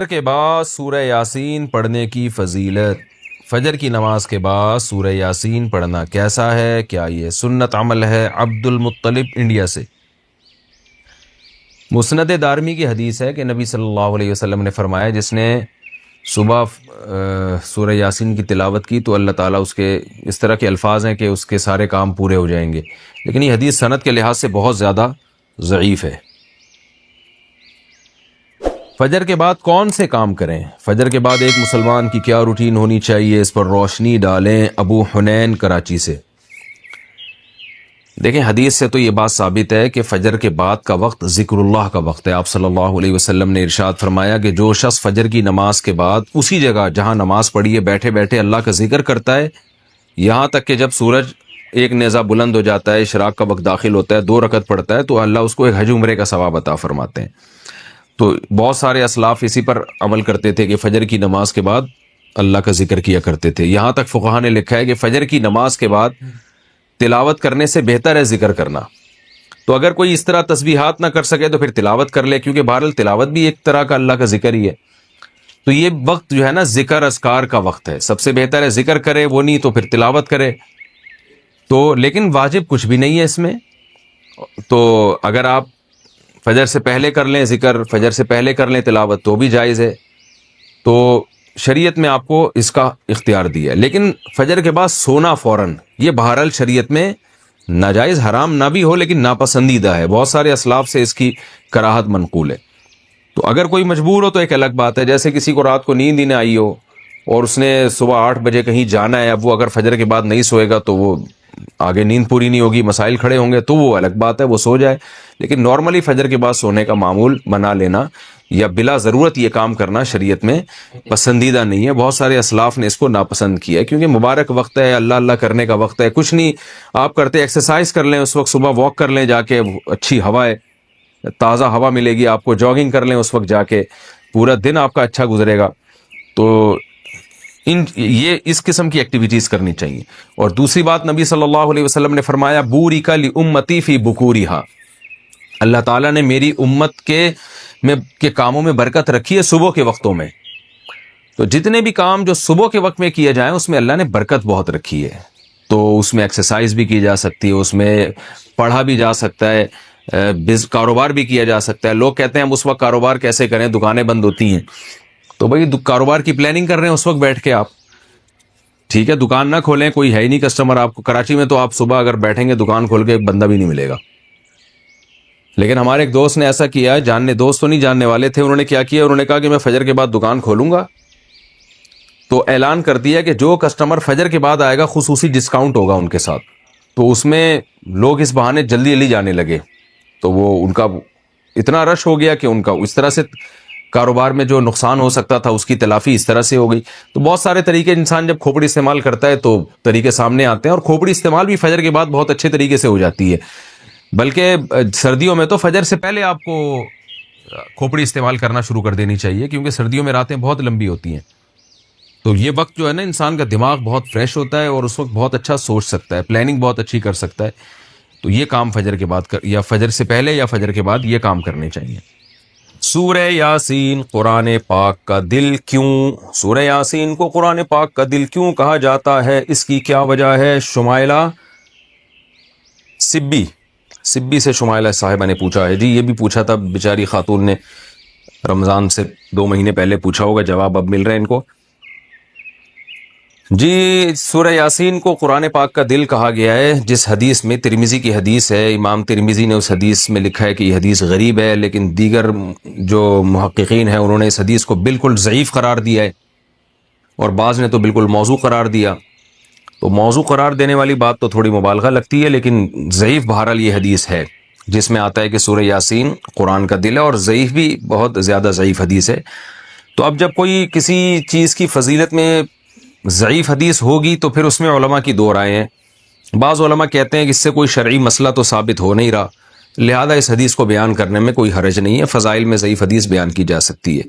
کے بعد سورہ یاسین پڑھنے کی فضیلت۔ فجر کی نماز کے بعد سورہ یاسین پڑھنا کیسا ہے؟ کیا یہ سنت عمل ہے؟ عبد المطلب انڈیا سے۔ مسند دارمی کی حدیث ہے کہ نبی صلی اللہ علیہ وسلم نے فرمایا جس نے صبح سورہ یاسین کی تلاوت کی تو اللہ تعالیٰ اس کے اس طرح کے الفاظ ہیں کہ اس کے سارے کام پورے ہو جائیں گے، لیکن یہ حدیث سند کے لحاظ سے بہت زیادہ ضعیف ہے۔ فجر کے بعد کون سے کام کریں؟ فجر کے بعد ایک مسلمان کی کیا روٹین ہونی چاہیے، اس پر روشنی ڈالیں۔ ابو حنین کراچی سے۔ دیکھیں حدیث سے تو یہ بات ثابت ہے کہ فجر کے بعد کا وقت ذکر اللہ کا وقت ہے۔ آپ صلی اللہ علیہ وسلم نے ارشاد فرمایا کہ جو شخص فجر کی نماز کے بعد اسی جگہ جہاں نماز پڑھی ہے بیٹھے بیٹھے اللہ کا ذکر کرتا ہے یہاں تک کہ جب سورج ایک نیزہ بلند ہو جاتا ہے، اشراق کا وقت داخل ہوتا ہے، 2 رکعت پڑھتا ہے تو اللہ اس کو ایک حج عمرے کا ثواب عطا فرماتے ہیں۔ تو بہت سارے اسلاف اسی پر عمل کرتے تھے کہ فجر کی نماز کے بعد اللہ کا ذکر کیا کرتے تھے۔ یہاں تک فقہا نے لکھا ہے کہ فجر کی نماز کے بعد تلاوت کرنے سے بہتر ہے ذکر کرنا۔ تو اگر کوئی اس طرح تسبیحات نہ کر سکے تو پھر تلاوت کر لے، کیونکہ بہرحال تلاوت بھی ایک طرح کا اللہ کا ذکر ہی ہے۔ تو یہ وقت جو ہے نا ذکر اذکار کا وقت ہے، سب سے بہتر ہے ذکر کرے، وہ نہیں تو پھر تلاوت کرے۔ تو لیکن واجب کچھ بھی نہیں ہے اس میں۔ تو اگر آپ فجر سے پہلے کر لیں ذکر، فجر سے پہلے کر لیں تلاوت تو بھی جائز ہے۔ تو شریعت میں آپ کو اس کا اختیار دیا ہے، لیکن فجر کے بعد سونا فوراً یہ بہرحال شریعت میں ناجائز حرام نہ بھی ہو لیکن ناپسندیدہ ہے۔ بہت سارے اسلاف سے اس کی کراہت منقول ہے۔ تو اگر کوئی مجبور ہو تو ایک الگ بات ہے، جیسے کسی کو رات کو نیند ہی نہ آئی ہو اور اس نے صبح 8 بجے کہیں جانا ہے، اب وہ اگر فجر کے بعد نہیں سوئے گا تو وہ آگے نیند پوری نہیں ہوگی، مسائل کھڑے ہوں گے، تو وہ الگ بات ہے، وہ سو جائے۔ لیکن نارملی فجر کے بعد سونے کا معمول بنا لینا یا بلا ضرورت یہ کام کرنا شریعت میں پسندیدہ نہیں ہے۔ بہت سارے اسلاف نے اس کو ناپسند کیا ہے کیونکہ مبارک وقت ہے، اللہ اللہ کرنے کا وقت ہے۔ کچھ نہیں آپ کرتے، ایکسرسائز کر لیں اس وقت، صبح واک کر لیں جا کے، اچھی ہوا ہے، تازہ ہوا ملے گی آپ کو، جاگنگ کر لیں اس وقت جا کے، پورا دن آپ کا اچھا گزرے گا۔ تو یہ اس قسم کی ایکٹیویٹیز کرنی چاہیے۔ اور دوسری بات نبی صلی اللہ علیہ وسلم نے فرمایا بورک لامتی فی بکورہا، اللہ تعالیٰ نے میری امت کے کاموں میں برکت رکھی ہے صبح کے وقتوں میں۔ تو جتنے بھی کام جو صبح کے وقت میں کیے جائیں اس میں اللہ نے برکت بہت رکھی ہے۔ تو اس میں ایکسرسائز بھی کی جا سکتی ہے، اس میں پڑھا بھی جا سکتا ہے، کاروبار بھی کیا جا سکتا ہے۔ لوگ کہتے ہیں ہم اس وقت کاروبار کیسے کریں، دکانیں بند ہوتی ہیں، تو بھائی کاروبار کی پلاننگ کر رہے ہیں اس وقت بیٹھ کے آپ، ٹھیک ہے، دکان نہ کھولیں، کوئی ہے ہی نہیں کسٹمر آپ کو۔ کراچی میں تو آپ صبح اگر بیٹھیں گے دکان کھول کے ایک بندہ بھی نہیں ملے گا۔ لیکن ہمارے ایک دوست نے ایسا کیا، دوست تو نہیں جاننے والے تھے، انہوں نے کیا کیا، انہوں نے کہا کہ میں فجر کے بعد دکان کھولوں گا، تو اعلان کر دیا کہ جو کسٹمر فجر کے بعد آئے گا خصوصی ڈسکاؤنٹ ہوگا ان کے ساتھ۔ تو اس میں لوگ اس بہانے جلدی جلدی جانے لگے، تو وہ ان کا اتنا رش ہو گیا کہ ان کا اس طرح سے کاروبار میں جو نقصان ہو سکتا تھا اس کی تلافی اس طرح سے ہو گئی۔ تو بہت سارے طریقے، انسان جب کھوپڑی استعمال کرتا ہے تو طریقے سامنے آتے ہیں، اور کھوپڑی استعمال بھی فجر کے بعد بہت اچھے طریقے سے ہو جاتی ہے۔ بلکہ سردیوں میں تو فجر سے پہلے آپ کو کھوپڑی استعمال کرنا شروع کر دینی چاہیے، کیونکہ سردیوں میں راتیں بہت لمبی ہوتی ہیں۔ تو یہ وقت جو ہے نا انسان کا دماغ بہت فریش ہوتا ہے اور اس وقت بہت اچھا سوچ سکتا ہے، پلاننگ بہت اچھی کر سکتا ہے۔ تو یہ کام فجر کے بعد یا فجر سے پہلے یا فجر کے بعد یہ کام کرنے چاہیے۔ سورہ یاسین قرآن پاک کا دل کیوں؟ سورہ یاسین کو قرآن پاک کا دل کیوں کہا جاتا ہے، اس کی کیا وجہ ہے؟ شمائلہ سبی سے شمائلہ صاحبہ نے پوچھا ہے۔ جی یہ بھی پوچھا تھا بیچاری خاتون نے، رمضان سے 2 مہینے پہلے پوچھا ہوگا، جواب اب مل رہے ہیں ان کو۔ جی سورہ یاسین کو قرآن پاک کا دل کہا گیا ہے، جس حدیث میں ترمذی کی حدیث ہے، امام ترمذی نے اس حدیث میں لکھا ہے کہ یہ حدیث غریب ہے، لیکن دیگر جو محققین ہیں انہوں نے اس حدیث کو بالکل ضعیف قرار دیا ہے، اور بعض نے تو بالکل موضوع قرار دیا۔ تو موضوع قرار دینے والی بات تو تھوڑی مبالغہ لگتی ہے، لیکن ضعیف بہرحال یہ حدیث ہے جس میں آتا ہے کہ سورہ یاسین قرآن کا دل ہے، اور ضعیف بھی بہت زیادہ ضعیف حدیث ہے۔ تو اب جب کوئی کسی چیز کی فضیلت میں ضعیف حدیث ہوگی تو پھر اس میں علماء کی 2 رائے ہیں۔ بعض علماء کہتے ہیں کہ اس سے کوئی شرعی مسئلہ تو ثابت ہو نہیں رہا، لہذا اس حدیث کو بیان کرنے میں کوئی حرج نہیں ہے، فضائل میں ضعیف حدیث بیان کی جا سکتی ہے۔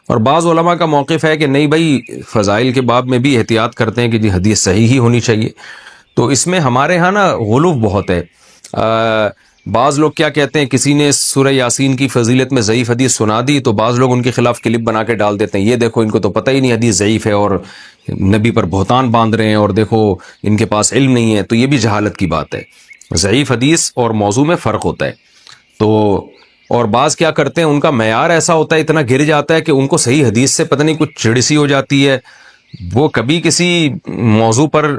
اور بعض علماء کا موقف ہے کہ نہیں بھائی، فضائل کے باب میں بھی احتیاط کرتے ہیں کہ جی حدیث صحیح ہی ہونی چاہیے۔ تو اس میں ہمارے ہاں نا غلو بہت ہے، بعض لوگ کیا کہتے ہیں، کسی نے سورہ یاسین کی فضیلت میں ضعیف حدیث سنا دی تو بعض لوگ ان کے خلاف کلپ بنا کے ڈال دیتے ہیں، یہ دیکھو ان کو تو پتہ ہی نہیں حدیث ضعیف ہے اور نبی پر بہتان باندھ رہے ہیں، اور دیکھو ان کے پاس علم نہیں ہے. تو یہ بھی جہالت کی بات ہے. ضعیف حدیث اور موضوع میں فرق ہوتا ہے. تو اور بعض کیا کرتے ہیں، ان کا معیار ایسا ہوتا ہے، اتنا گر جاتا ہے کہ ان کو صحیح حدیث سے پتہ نہیں کچھ چڑ سی ہو جاتی ہے. وہ کبھی کسی موضوع پر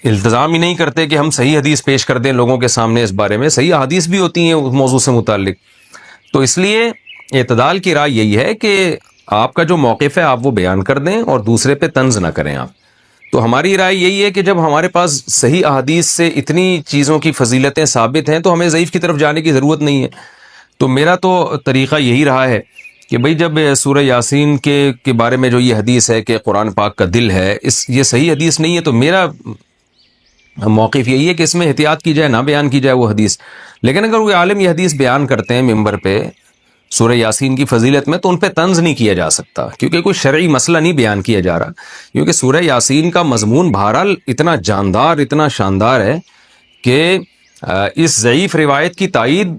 التزام ہی نہیں کرتے کہ ہم صحیح حدیث پیش کر دیں لوگوں کے سامنے. اس بارے میں صحیح احادیث بھی ہوتی ہیں اس موضوع سے متعلق. تو اس لیے اعتدال کی رائے یہی ہے کہ آپ کا جو موقف ہے آپ وہ بیان کر دیں اور دوسرے پہ طنز نہ کریں آپ. تو ہماری رائے یہی ہے کہ جب ہمارے پاس صحیح احادیث سے اتنی چیزوں کی فضیلتیں ثابت ہیں تو ہمیں ضعیف کی طرف جانے کی ضرورت نہیں ہے. تو میرا تو طریقہ یہی رہا ہے کہ بھئی جب سورہ یاسین کے بارے میں جو یہ حدیث ہے کہ قرآن پاک کا دل ہے، یہ صحیح حدیث نہیں ہے، تو میرا موقف یہی ہے کہ اس میں احتیاط کی جائے، نہ بیان کی جائے وہ حدیث. لیکن اگر کوئی عالم یہ حدیث بیان کرتے ہیں ممبر پہ سورہ یاسین کی فضیلت میں، تو ان پہ طنز نہیں کیا جا سکتا، کیونکہ کوئی شرعی مسئلہ نہیں بیان کیا جا رہا. کیونکہ سورہ یاسین کا مضمون بہرحال اتنا جاندار، اتنا شاندار ہے کہ اس ضعیف روایت کی تائید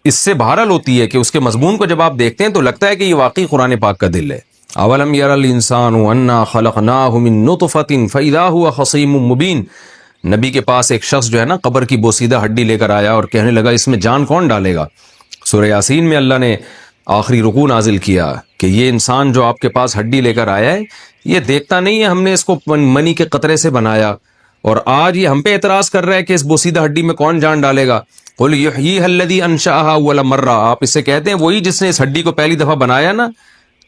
اس سے بہرحال ہوتی ہے کہ اس کے مضمون کو جب آپ دیکھتے ہیں تو لگتا ہے کہ یہ واقعی قرآن پاک کا دل ہے. اولم یر الانسان انا خلقناہ من نطفۃ فاذا هو خصیم مبین. نبی کے پاس ایک شخص جو ہے نا قبر کی بوسیدہ ہڈی لے کر آیا اور کہنے لگا اس میں جان کون ڈالے گا. سورہ یاسین میں اللہ نے آخری رکوع نازل کیا کہ یہ انسان جو آپ کے پاس ہڈی لے کر آیا ہے یہ دیکھتا نہیں ہے، ہم نے اس کو منی کے قطرے سے بنایا، اور آج یہ ہم پہ اعتراض کر رہا ہے کہ اس بوسیدہ ہڈی میں کون جان ڈالے گا. قل یحییھا الذی انشأھا اول مرہ. آپ اسے کہتے ہیں وہی جس نے اس ہڈی کو پہلی دفعہ بنایا نا،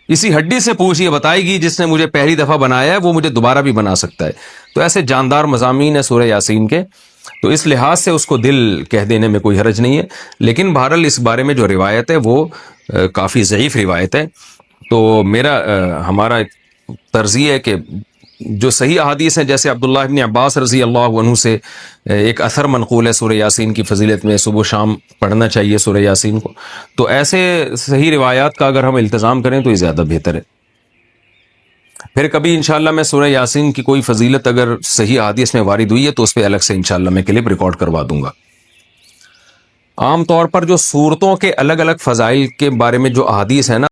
اسی ہڈی سے پوچھئے، بتائے گی جس نے مجھے پہلی دفعہ بنایا ہے وہ مجھے دوبارہ بھی بنا سکتا ہے. تو ایسے جاندار مضامین ہیں سورہ یاسین کے، تو اس لحاظ سے اس کو دل کہہ دینے میں کوئی حرج نہیں ہے. لیکن بہرحال اس بارے میں جو روایت ہے وہ کافی ضعیف روایت ہے. تو ہمارا طرز یہ ہے کہ جو صحیح احادیث ہیں، جیسے عبداللہ ابن عباس رضی اللہ عنہ سے ایک اثر منقول ہے سورہ یاسین کی فضیلت میں، صبح و شام پڑھنا چاہیے سورہ یاسین کو. تو ایسے صحیح روایات کا اگر ہم التزام کریں تو یہ زیادہ بہتر ہے. پھر کبھی انشاءاللہ میں سورہ یاسین کی کوئی فضیلت اگر صحیح احادیث میں وارد ہوئی ہے تو اس پہ الگ سے انشاءاللہ میں کلپ ریکارڈ کروا دوں گا. عام طور پر جو صورتوں کے الگ الگ فضائل کے بارے میں جو احادیث ہے نا